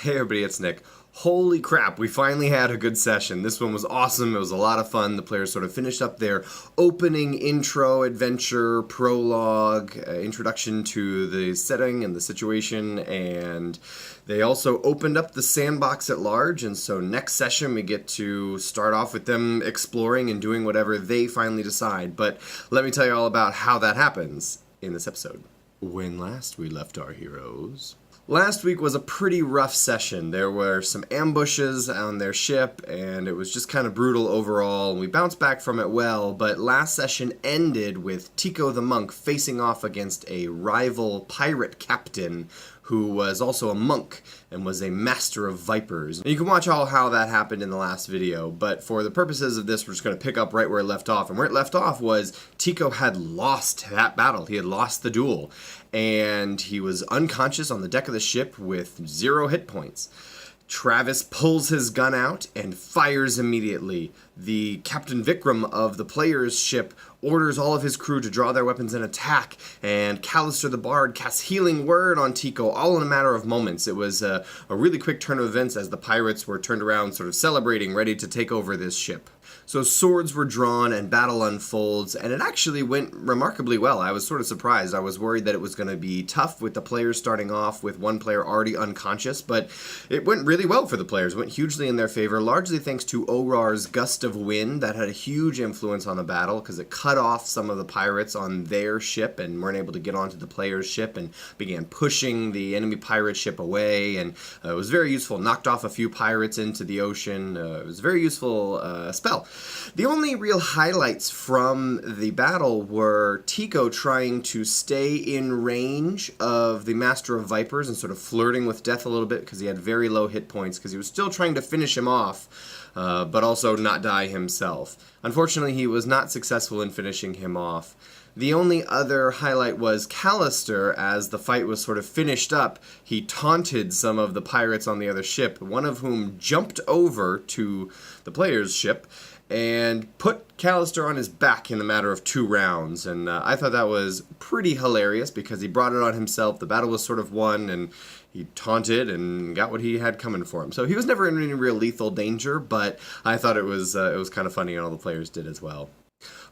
Hey everybody, it's Nick. Holy crap, we finally had a good session. This one was awesome. It was a lot of fun. The players sort of finished up their opening intro, adventure, prologue, introduction to the setting and the situation, and they also opened up the sandbox at large, and so next session we get to start off with them exploring and doing whatever they finally decide. But let me tell you all about how that happens in this episode. When last we left our heroes... Last week was a pretty rough session. There were some ambushes on their ship, and it was just kind of brutal overall, and we bounced back from it well, but last session ended with Tico the monk facing off against a rival pirate captain who was also a monk and was a master of vipers. And you can watch all how that happened in the last video, but for the purposes of this, we're just going to pick up right where it left off. And where it left off was Tico had lost that battle. He had lost the duel, and he was unconscious on the deck of the ship with 0 hit points. Travis pulls his gun out and fires immediately. The Captain Vikram of the player's ship orders all of his crew to draw their weapons and attack, and Callister the Bard casts Healing Word on Tico, all in a matter of moments. It was a really quick turn of events as the pirates were turned around, sort of celebrating, ready to take over this ship. So swords were drawn and battle unfolds, and it actually went remarkably well. I was sort of surprised. I was worried that it was going to be tough with the players starting off with one player already unconscious, but it went really well for the players. It went hugely in their favor, largely thanks to Orar's gust of wind that had a huge influence on the battle because it cut off some of the pirates on their ship and weren't able to get onto the player's ship and began pushing the enemy pirate ship away, and it was very useful. Knocked off a few pirates into the ocean. It was a very useful spell. The only real highlights from the battle were Tico trying to stay in range of the Master of Vipers and sort of flirting with death a little bit because he had very low hit points because he was still trying to finish him off, but also not die himself. Unfortunately, he was not successful in finishing him off. The only other highlight was Callister. As the fight was sort of finished up, he taunted some of the pirates on the other ship, one of whom jumped over to the player's ship and put Callister on his back in a matter of 2 rounds. And I thought that was pretty hilarious because he brought it on himself. The battle was sort of won, and he taunted and got what he had coming for him. So he was never in any real lethal danger, but I thought it was kind of funny, and all the players did as well.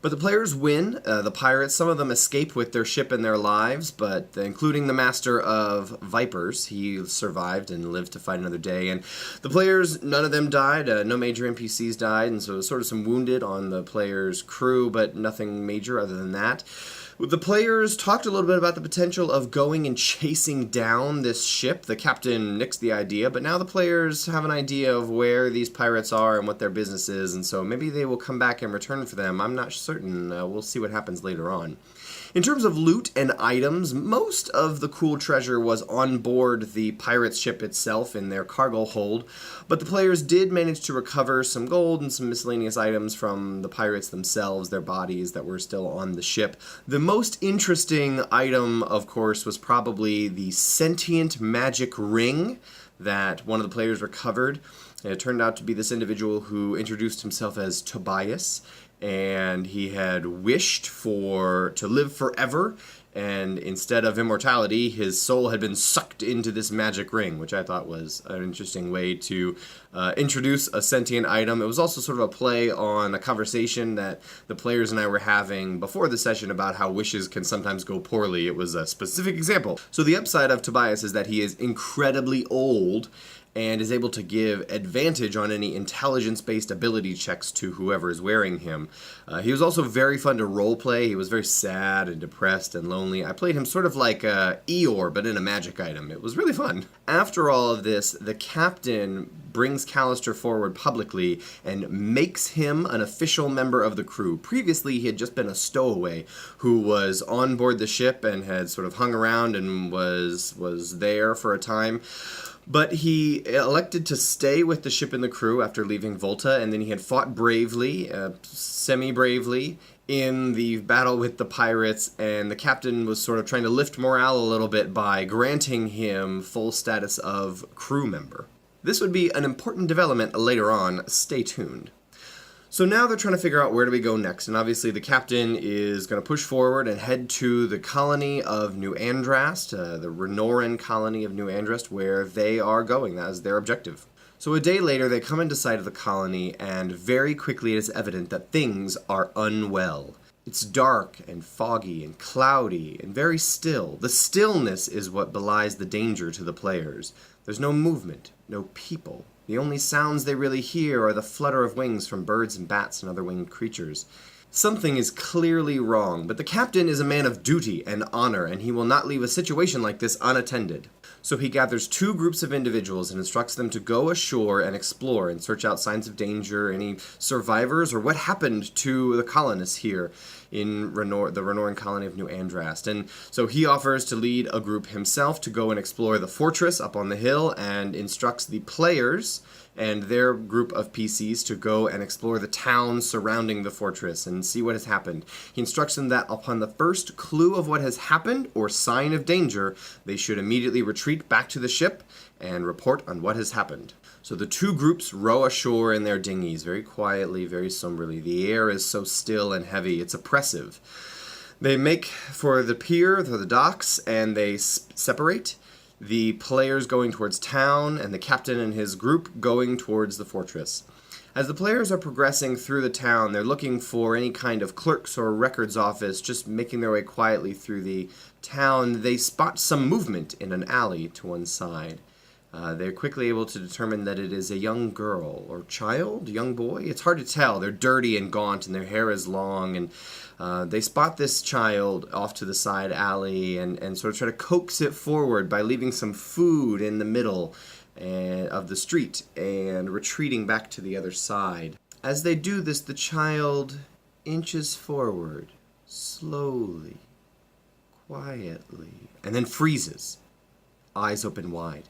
But the players win. The pirates, some of them escape with their ship and their lives, but including the Master of Vipers, he survived and lived to fight another day. And the players, none of them died. No major NPCs died, and so sort of some wounded on the players' crew, but nothing major other than that. The players talked a little bit about the potential of going and chasing down this ship. The captain nixed the idea, but now the players have an idea of where these pirates are and what their business is, and so maybe they will come back and return for them. I'm not certain. We'll see what happens later on. In terms of loot and items, most of the cool treasure was on board the pirate's ship itself in their cargo hold, but the players did manage to recover some gold and some miscellaneous items from the pirates themselves, their bodies that were still on the ship. The most interesting item, of course, was probably the sentient magic ring that one of the players recovered. It turned out to be this individual who introduced himself as Tobias, and he had wished to live forever, and instead of immortality, his soul had been sucked into this magic ring, which I thought was an interesting way to introduce a sentient item. It was also sort of a play on a conversation that the players and I were having before the session about how wishes can sometimes go poorly. It was a specific example. So the upside of Tobias is that he is incredibly old and is able to give advantage on any intelligence-based ability checks to whoever is wearing him. He was also very fun to roleplay. He was very sad and depressed and lonely. I played him sort of like Eeyore, but in a magic item. It was really fun. After all of this, the captain brings Callister forward publicly and makes him an official member of the crew. Previously, he had just been a stowaway who was on board the ship and had sort of hung around and was there for a time. But he elected to stay with the ship and the crew after leaving Volta, and then he had fought bravely, semi-bravely, in the battle with the pirates, and the captain was sort of trying to lift morale a little bit by granting him full status of crew member. This would be an important development later on. Stay tuned. So now they're trying to figure out where do we go next, and obviously the captain is going to push forward and head to the colony of New Andrast, the Renoran colony of New Andrast, where they are going. That is their objective. So a day later, they come into sight of the colony, and very quickly it is evident that things are unwell. It's dark and foggy and cloudy and very still. The stillness is what belies the danger to the players. There's no movement, no people. The only sounds they really hear are the flutter of wings from birds and bats and other winged creatures. Something is clearly wrong, but the captain is a man of duty and honor, and he will not leave a situation like this unattended. So he gathers 2 groups of individuals and instructs them to go ashore and explore and search out signs of danger, any survivors, or what happened to the colonists here in the Renoran colony of New Andrast. And so he offers to lead a group himself to go and explore the fortress up on the hill, and instructs the players and their group of PCs to go and explore the town surrounding the fortress and see what has happened. He instructs them that upon the first clue of what has happened or sign of danger, they should immediately retreat back to the ship and report on what has happened. So the 2 groups row ashore in their dinghies, very quietly, very somberly. The air is so still and heavy, it's oppressive. They make for the pier, the docks, and they separate. The players going towards town, and the captain and his group going towards the fortress. As the players are progressing through the town, they're looking for any kind of clerks or records office, just making their way quietly through the town. They spot some movement in an alley to one side. They're quickly able to determine that it is a young girl or child, young boy. It's hard to tell. They're dirty and gaunt, and their hair is long, and they spot this child off to the side alley and sort of try to coax it forward by leaving some food in the middle of the street and retreating back to the other side. As they do this, the child inches forward, slowly, quietly, and then freezes, eyes open wide.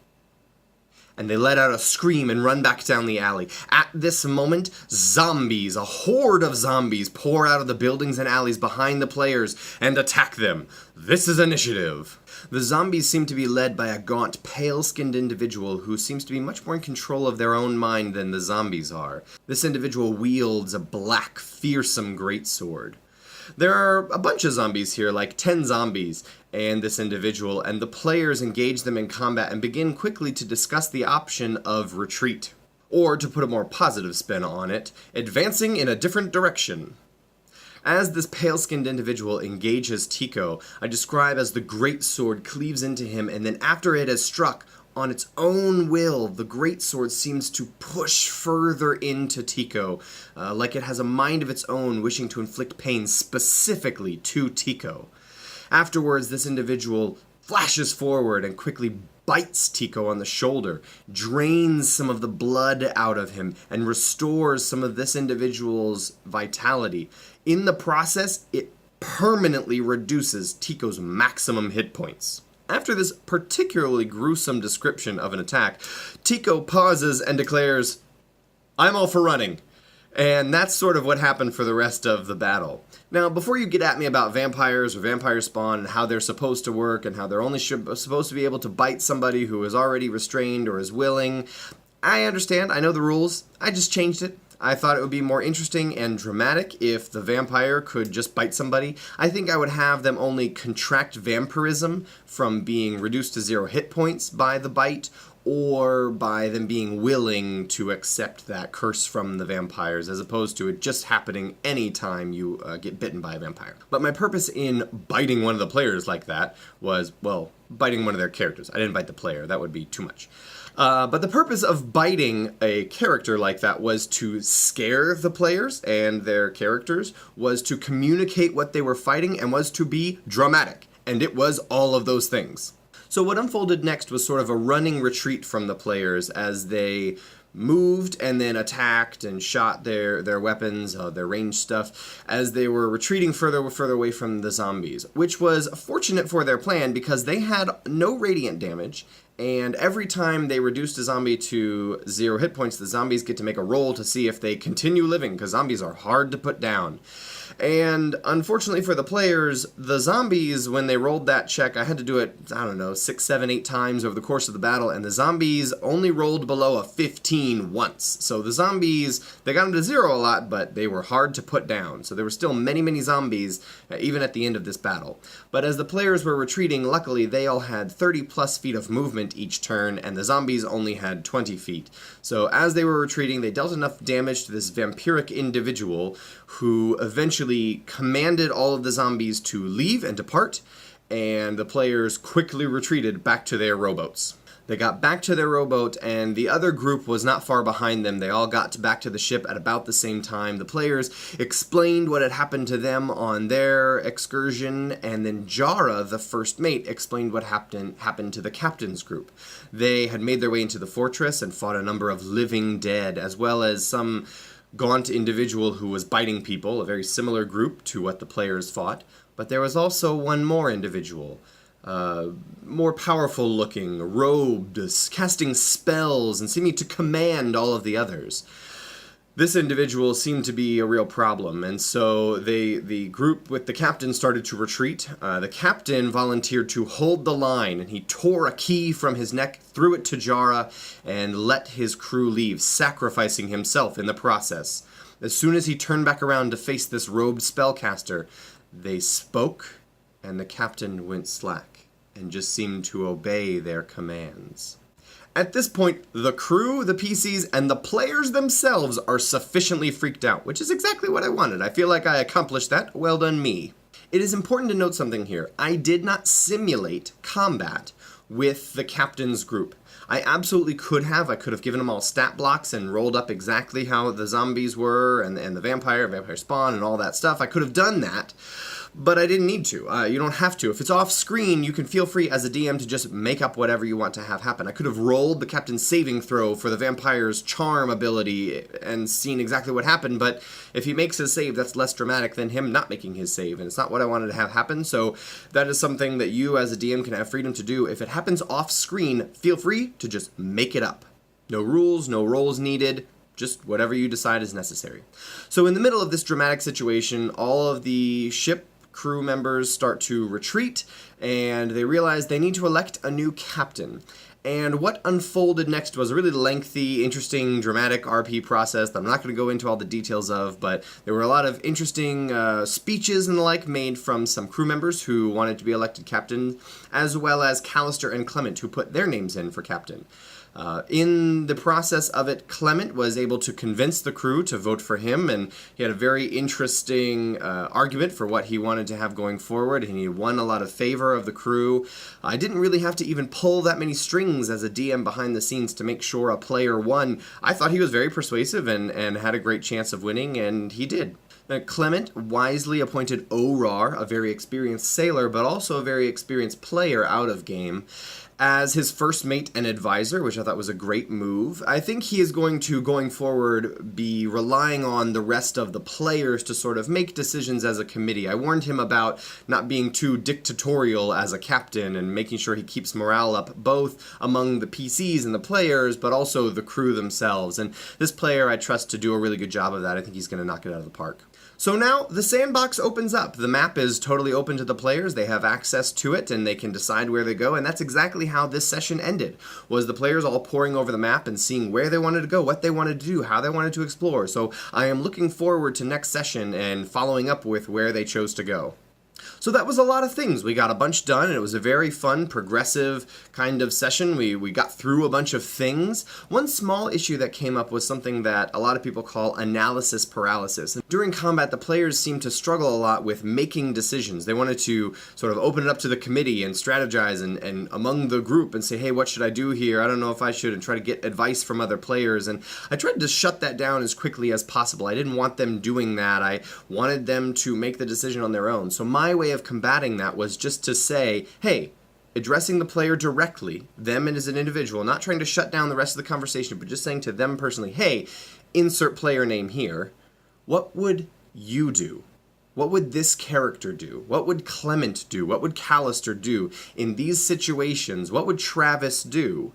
And they let out a scream and run back down the alley. At this moment, zombies, a horde of zombies, pour out of the buildings and alleys behind the players and attack them. This is initiative. The zombies seem to be led by a gaunt, pale-skinned individual who seems to be much more in control of their own mind than the zombies are. This individual wields a black, fearsome greatsword. There are a bunch of zombies here, like 10 zombies, and this individual, and the players engage them in combat and begin quickly to discuss the option of retreat. Or, to put a more positive spin on it, advancing in a different direction. As this pale-skinned individual engages Tico, I describe as the greatsword cleaves into him, and then after it has struck, on its own will, the greatsword seems to push further into Tico, like it has a mind of its own, wishing to inflict pain specifically to Tico. Afterwards, this individual flashes forward and quickly bites Tico on the shoulder, drains some of the blood out of him, and restores some of this individual's vitality. In the process, it permanently reduces Tico's maximum hit points. After this particularly gruesome description of an attack, Tico pauses and declares, "I'm all for running." And that's sort of what happened for the rest of the battle. Now, before you get at me about vampires or vampire spawn and how they're supposed to work and how they're only supposed to be able to bite somebody who is already restrained or is willing, I understand, I know the rules, I just changed it. I thought it would be more interesting and dramatic if the vampire could just bite somebody. I think I would have them only contract vampirism from being reduced to 0 hit points by the bite, or by them being willing to accept that curse from the vampires, as opposed to it just happening anytime you get bitten by a vampire. But my purpose in biting one of the players like that was, well, biting one of their characters. I didn't bite the player, that would be too much. But the purpose of biting a character like that was to scare the players and their characters, was to communicate what they were fighting, and was to be dramatic. And it was all of those things. So what unfolded next was sort of a running retreat from the players as they moved and then attacked and shot their weapons, their ranged stuff, as they were retreating further away from the zombies, which was fortunate for their plan because they had no radiant damage, and every time they reduced a zombie to 0 hit points, the zombies get to make a roll to see if they continue living, because zombies are hard to put down. And unfortunately for the players, the zombies, when they rolled that check, I had to do it, I don't know, 6, 7, 8 times over the course of the battle, and the zombies only rolled below a 15 once. So the zombies, they got them to 0 a lot, but they were hard to put down. So there were still many, many zombies, even at the end of this battle. But as the players were retreating, luckily they all had 30 plus feet of movement each turn, and the zombies only had 20 feet. So as they were retreating, they dealt enough damage to this vampiric individual who eventually commanded all of the zombies to leave and depart, and the players quickly retreated back to their rowboats. They got back to their rowboat, and the other group was not far behind them. They all got back to the ship at about the same time. The players explained what had happened to them on their excursion, and then Jara, the first mate, explained what happened to the captain's group. They had made their way into the fortress and fought a number of living dead, as well as some gaunt individual who was biting people, a very similar group to what the players fought. But there was also one more individual, more powerful looking, robed, casting spells, and seeming to command all of the others. This individual seemed to be a real problem, and so the group with the captain started to retreat. The captain volunteered to hold the line, and he tore a key from his neck, threw it to Jara, and let his crew leave, sacrificing himself in the process. As soon as he turned back around to face this robed spellcaster, they spoke, and the captain went slack, and just seemed to obey their commands. At this point, the crew, the PCs, and the players themselves are sufficiently freaked out, which is exactly what I wanted. I feel like I accomplished that. Well done, me. It is important to note something here. I did not simulate combat with the captain's group. I absolutely could have. I could have given them all stat blocks and rolled up exactly how the zombies were and the vampire spawn and all that stuff. I could have done that, but I didn't need to. You don't have to. If it's off screen, you can feel free as a DM to just make up whatever you want to have happen. I could have rolled the captain's saving throw for the vampire's charm ability and seen exactly what happened, but if he makes his save, that's less dramatic than him not making his save, and it's not what I wanted to have happen, so that is something that you as a DM can have freedom to do. If it happens off screen, feel free to just make it up. No rules, no rolls needed. Just whatever you decide is necessary. So in the middle of this dramatic situation, all of the ship crew members start to retreat, and they realize they need to elect a new captain. And what unfolded next was a really lengthy, interesting, dramatic RP process that I'm not going to go into all the details of, but there were a lot of interesting speeches and the like made from some crew members who wanted to be elected captain, as well as Callister and Clement, who put their names in for captain. In the process of it, Clement was able to convince the crew to vote for him, and he had a very interesting argument for what he wanted to have going forward, and he won a lot of favor of the crew. I didn't really have to even pull that many strings as a DM behind the scenes to make sure a player won. I thought he was very persuasive and had a great chance of winning, and he did. Clement wisely appointed Orar, a very experienced sailor, but also a very experienced player out of game, as his first mate and advisor, which I thought was a great move. I think he is going forward, be relying on the rest of the players to sort of make decisions as a committee. I warned him about not being too dictatorial as a captain and making sure he keeps morale up, both among the PCs and the players, but also the crew themselves. And this player I trust to do a really good job of that. I think he's going to knock it out of the park. So now the sandbox opens up. The map is totally open to the players. They have access to it and they can decide where they go, and that's exactly how this session ended, was the players all poring over the map and seeing where they wanted to go, what they wanted to do, how they wanted to explore. So I am looking forward to next session and following up with where they chose to go. So that was a lot of things. We got a bunch done, and it was a very fun, progressive kind of session. We got through a bunch of things. One small issue that came up was something that a lot of people call analysis paralysis. And during combat, the players seemed to struggle a lot with making decisions. They wanted to sort of open it up to the committee and strategize and among the group and say, hey, what should I do here? I don't know if I should, and try to get advice from other players. And I tried to shut that down as quickly as possible. I didn't want them doing that. I wanted them to make the decision on their own. So my way of combating that was just to say, hey, addressing the player directly, them and as an individual, not trying to shut down the rest of the conversation, but just saying to them personally, hey, insert player name here, what would you do? What would this character do? What would Clement do? What would Callister do in these situations? What would Travis do?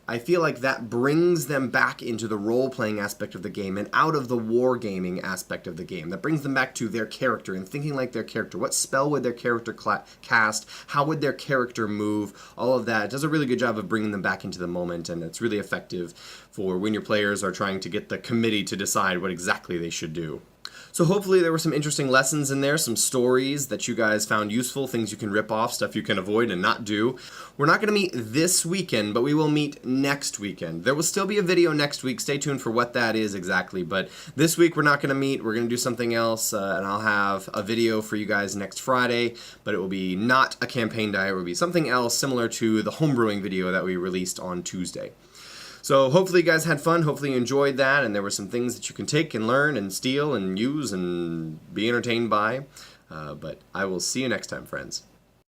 I feel like that brings them back into the role-playing aspect of the game and out of the wargaming aspect of the game. That brings them back to their character and thinking like their character. What spell would their character cast? How would their character move? All of that. It does a really good job of bringing them back into the moment, and it's really effective for when your players are trying to get the committee to decide what exactly they should do. So hopefully there were some interesting lessons in there, some stories that you guys found useful, things you can rip off, stuff you can avoid and not do. We're not going to meet this weekend, but we will meet next weekend. There will still be a video next week. Stay tuned for what that is exactly. But this week we're not going to meet. We're going to do something else, and I'll have a video for you guys next Friday, but it will be not a campaign diet. It will be something else similar to the homebrewing video that we released on Tuesday. So hopefully you guys had fun, hopefully you enjoyed that, and there were some things that you can take and learn and steal and use and be entertained by. But I will see you next time, friends.